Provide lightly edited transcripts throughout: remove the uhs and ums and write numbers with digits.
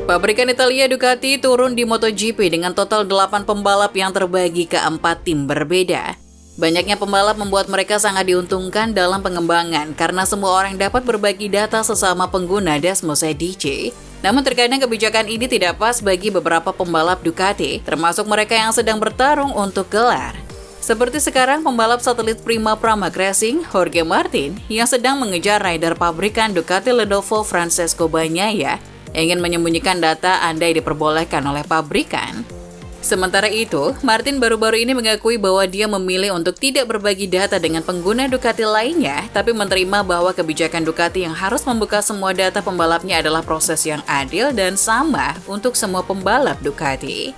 Pabrikan Italia Ducati turun di MotoGP dengan total 8 pembalap yang terbagi ke 4 tim berbeda. Banyaknya pembalap membuat mereka sangat diuntungkan dalam pengembangan karena semua orang dapat berbagi data sesama pengguna Desmos EDC. Namun terkadang kebijakan ini tidak pas bagi beberapa pembalap Ducati, termasuk mereka yang sedang bertarung untuk gelar. Seperti sekarang pembalap satelit Prima Pramac Racing, Jorge Martin, yang sedang mengejar rider pabrikan Ducati Lenovo Francesco Bagnaia, ingin menyembunyikan data andai diperbolehkan oleh pabrikan. Sementara itu, Martin baru-baru ini mengakui bahwa dia memilih untuk tidak berbagi data dengan pengguna Ducati lainnya, tapi menerima bahwa kebijakan Ducati yang harus membuka semua data pembalapnya adalah proses yang adil dan sama untuk semua pembalap Ducati.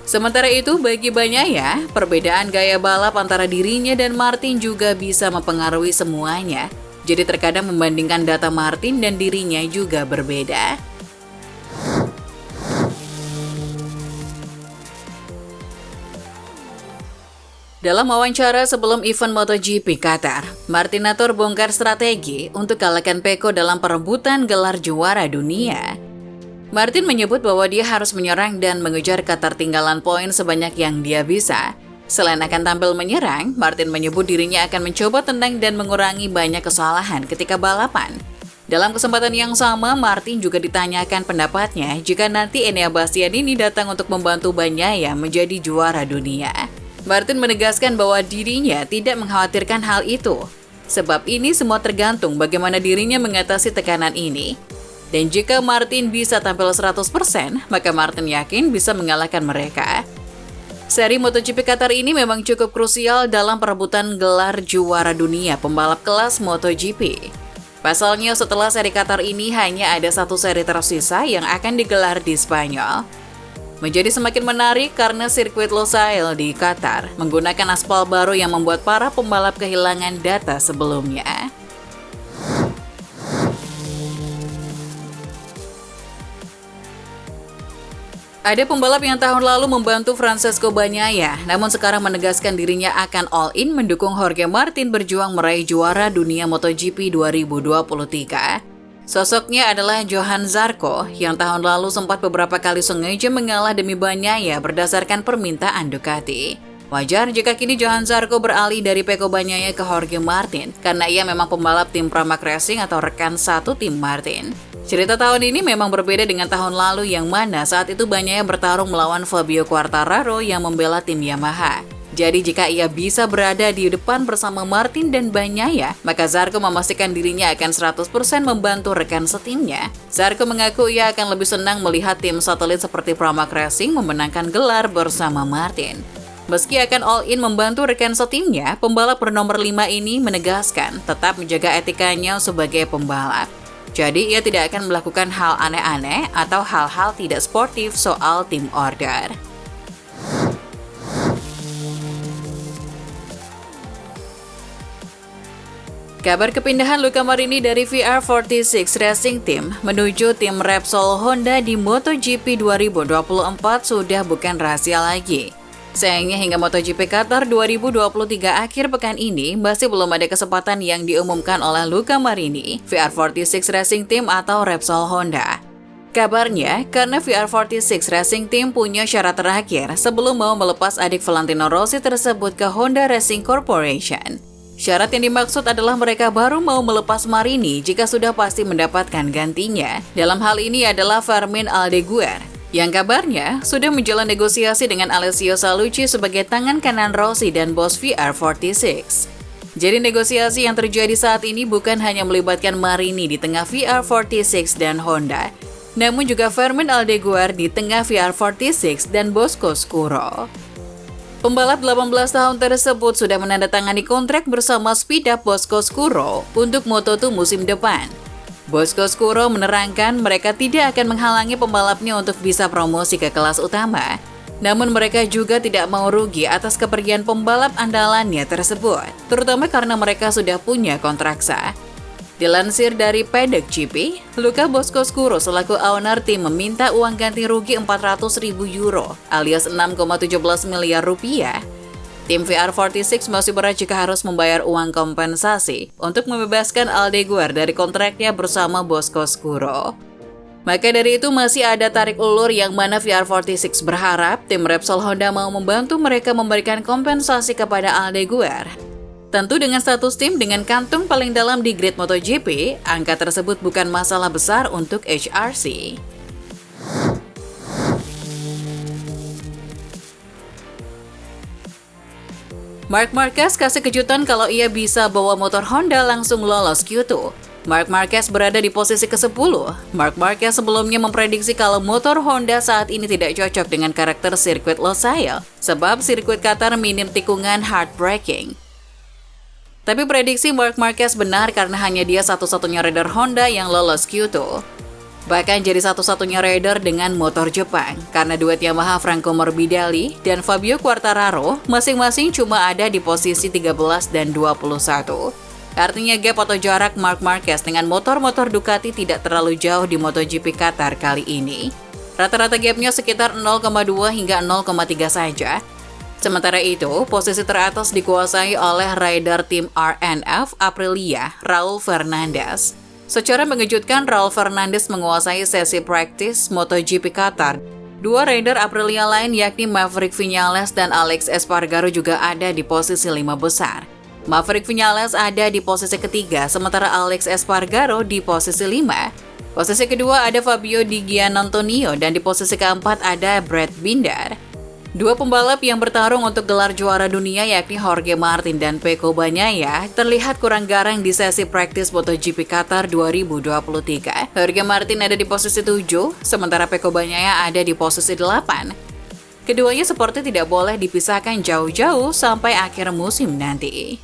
Sementara itu, bagi Bagnaia, perbedaan gaya balap antara dirinya dan Martin juga bisa mempengaruhi semuanya. Jadi terkadang membandingkan data Martin dan dirinya juga berbeda. Dalam wawancara sebelum event MotoGP Qatar, Martinator bongkar strategi untuk kalahkan Pecco dalam perebutan gelar juara dunia. Martin menyebut bahwa dia harus menyerang dan mengejar ketertinggalan poin sebanyak yang dia bisa. Selain akan tampil menyerang, Martin menyebut dirinya akan mencoba tendang dan mengurangi banyak kesalahan ketika balapan. Dalam kesempatan yang sama, Martin juga ditanyakan pendapatnya jika nanti Enea Bastianini datang untuk membantu Bagnaia menjadi juara dunia. Martin menegaskan bahwa dirinya tidak mengkhawatirkan hal itu. Sebab ini semua tergantung bagaimana dirinya mengatasi tekanan ini. Dan jika Martin bisa tampil 100%, maka Martin yakin bisa mengalahkan mereka. Seri MotoGP Qatar ini memang cukup krusial dalam perebutan gelar juara dunia pembalap kelas MotoGP. Pasalnya setelah seri Qatar ini hanya ada satu seri tersisa yang akan digelar di Spanyol. Menjadi semakin menarik karena sirkuit Losail di Qatar menggunakan aspal baru yang membuat para pembalap kehilangan data sebelumnya. Ada pembalap yang tahun lalu membantu Francesco Bagnaia, namun sekarang menegaskan dirinya akan all-in mendukung Jorge Martin berjuang meraih juara dunia MotoGP 2023. Sosoknya adalah Johann Zarco yang tahun lalu sempat beberapa kali sengaja mengalah demi Bagnaia berdasarkan permintaan Ducati. Wajar jika kini Johann Zarco beralih dari Pecco Bagnaia ke Jorge Martin karena ia memang pembalap tim Pramac Racing atau rekan satu tim Martin. Cerita tahun ini memang berbeda dengan tahun lalu yang mana saat itu Bagnaia bertarung melawan Fabio Quartararo yang membela tim Yamaha. Jadi jika ia bisa berada di depan bersama Martin dan Bagnaia, maka Zarco memastikan dirinya akan 100% membantu rekan setimnya. Zarco mengaku ia akan lebih senang melihat tim satelit seperti Pramac Racing memenangkan gelar bersama Martin. Meski akan all-in membantu rekan setimnya, pembalap bernomor 5 ini menegaskan tetap menjaga etikanya sebagai pembalap. Jadi ia tidak akan melakukan hal aneh-aneh atau hal-hal tidak sportif soal tim order. Kabar kepindahan Luca Marini dari VR46 Racing Team menuju tim Repsol Honda di MotoGP 2024 sudah bukan rahasia lagi. Sayangnya hingga MotoGP Qatar 2023 akhir pekan ini masih belum ada kesempatan yang diumumkan oleh Luca Marini, VR46 Racing Team atau Repsol Honda. Kabarnya, karena VR46 Racing Team punya syarat terakhir sebelum mau melepas adik Valentino Rossi tersebut ke Honda Racing Corporation. Syarat yang dimaksud adalah mereka baru mau melepas Marini jika sudah pasti mendapatkan gantinya. Dalam hal ini adalah Fermin Aldeguer, yang kabarnya sudah menjalin negosiasi dengan Alessio Salucci sebagai tangan kanan Rossi dan bos VR46. Jadi negosiasi yang terjadi saat ini bukan hanya melibatkan Marini di tengah VR46 dan Honda, namun juga Fermin Aldeguer di tengah VR46 dan Bosco Scuro. Pembalap 18 tahun tersebut sudah menandatangani kontrak bersama Speedup Bosco Scuro untuk Moto2 musim depan. Bosco Scuro menerangkan mereka tidak akan menghalangi pembalapnya untuk bisa promosi ke kelas utama. Namun mereka juga tidak mau rugi atas kepergian pembalap andalannya tersebut, terutama karena mereka sudah punya kontrak sah. Dilansir dari Paddock GP, Luca Bosco Scuro selaku owner tim meminta uang ganti rugi 400.000 euro alias 6,17 miliar rupiah. Tim VR46 masih berat jika harus membayar uang kompensasi untuk membebaskan Aldeguer dari kontraknya bersama Bosco Scuro. Maka dari itu masih ada tarik ulur yang mana VR46 berharap tim Repsol Honda mau membantu mereka memberikan kompensasi kepada Aldeguer. Tentu dengan status tim dengan kantung paling dalam di grid MotoGP, angka tersebut bukan masalah besar untuk HRC. Marc Marquez kasih kejutan kalau ia bisa bawa motor Honda langsung lolos Q2. Marc Marquez berada di posisi ke-10. Marc Marquez sebelumnya memprediksi kalau motor Honda saat ini tidak cocok dengan karakter sirkuit Losail, sebab sirkuit Qatar minim tikungan heartbreaking. Tapi prediksi Marc Marquez benar karena hanya dia satu-satunya rider Honda yang lolos Q2. Bahkan jadi satu-satunya rider dengan motor Jepang, karena duet Yamaha Franco Morbidelli dan Fabio Quartararo masing-masing cuma ada di posisi 13 dan 21. Artinya gap atau jarak Marc Marquez dengan motor-motor Ducati tidak terlalu jauh di MotoGP Qatar kali ini. Rata-rata gapnya sekitar 0,2 hingga 0,3 saja. Sementara itu, posisi teratas dikuasai oleh rider tim RNF Aprilia, Raul Fernandez. Secara mengejutkan, Raul Fernandez menguasai sesi praktis MotoGP Qatar. Dua rider Aprilia lain yakni Maverick Viñales dan Alex Espargaro juga ada di posisi 5 besar. Maverick Viñales ada di posisi ketiga, sementara Alex Espargaro di posisi 5. Posisi kedua ada Fabio Di Giannantonio dan di posisi keempat ada Brad Binder. Dua pembalap yang bertarung untuk gelar juara dunia yakni Jorge Martin dan Pecco Bagnaia terlihat kurang garang di sesi praktis MotoGP Qatar 2023. Jorge Martin ada di posisi 7, sementara Pecco Bagnaia ada di posisi 8. Keduanya seperti tidak boleh dipisahkan jauh-jauh sampai akhir musim nanti.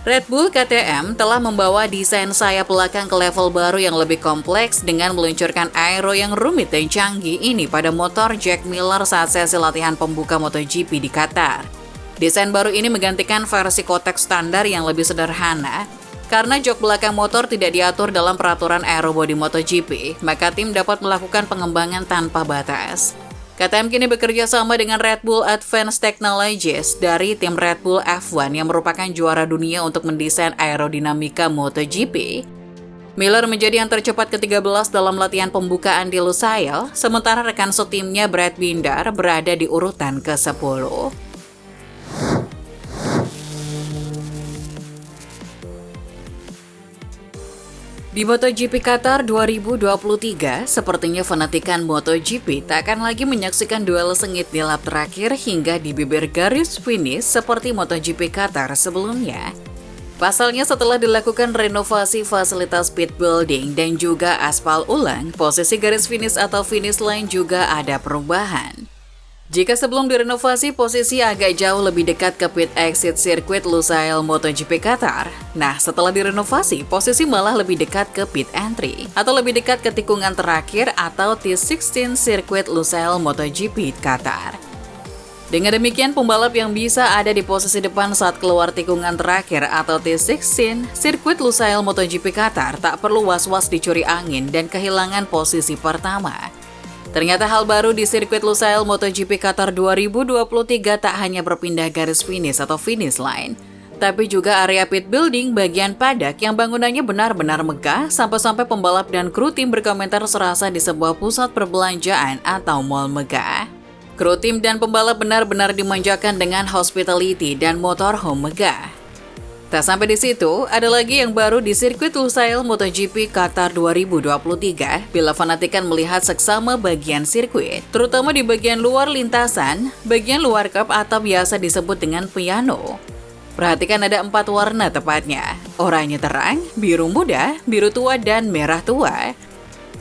Red Bull KTM telah membawa desain sayap belakang ke level baru yang lebih kompleks dengan meluncurkan aero yang rumit dan canggih ini pada motor Jack Miller saat sesi latihan pembuka MotoGP di Qatar. Desain baru ini menggantikan versi kotak standar yang lebih sederhana. Karena jok belakang motor tidak diatur dalam peraturan aerobody MotoGP, maka tim dapat melakukan pengembangan tanpa batas. KTM kini bekerja sama dengan Red Bull Advanced Technologies dari tim Red Bull F1 yang merupakan juara dunia untuk mendesain aerodinamika MotoGP. Miller menjadi yang tercepat ke-13 dalam latihan pembukaan di Lusail, sementara rekan setimnya Brad Binder berada di urutan ke-10. Di MotoGP Qatar 2023, sepertinya fanatikan MotoGP tak akan lagi menyaksikan duel sengit di lap terakhir hingga di bibir garis finish seperti MotoGP Qatar sebelumnya. Pasalnya setelah dilakukan renovasi fasilitas pit building dan juga aspal ulang, posisi garis finish atau finish line juga ada perubahan. Jika sebelum direnovasi posisi agak jauh lebih dekat ke pit exit sirkuit Lusail MotoGP Qatar, nah setelah direnovasi posisi malah lebih dekat ke pit entry atau lebih dekat ke tikungan terakhir atau T16 sirkuit Lusail MotoGP Qatar. Dengan demikian pembalap yang bisa ada di posisi depan saat keluar tikungan terakhir atau T16 sirkuit Lusail MotoGP Qatar tak perlu was-was dicuri angin dan kehilangan posisi pertama. Ternyata hal baru di sirkuit Lusail MotoGP Qatar 2023 tak hanya berpindah garis finish atau finish line, tapi juga area pit building bagian padak yang bangunannya benar-benar megah sampai-sampai pembalap dan kru tim berkomentar serasa di sebuah pusat perbelanjaan atau mall megah. Kru tim dan pembalap benar-benar dimanjakan dengan hospitality dan motorhome megah. Tak sampai di situ, ada lagi yang baru di sirkuit Lusail MotoGP Qatar 2023 bila fanatikan melihat seksama bagian sirkuit, terutama di bagian luar lintasan, bagian luar curb atau biasa disebut dengan piano. Perhatikan ada 4 warna tepatnya, oranye terang, biru muda, biru tua, dan merah tua.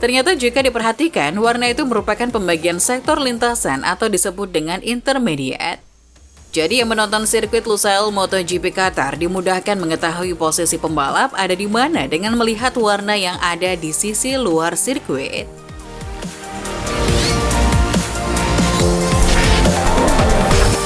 Ternyata jika diperhatikan, warna itu merupakan pembagian sektor lintasan atau disebut dengan intermediate. Jadi yang menonton sirkuit Lusail MotoGP Qatar dimudahkan mengetahui posisi pembalap ada di mana dengan melihat warna yang ada di sisi luar sirkuit.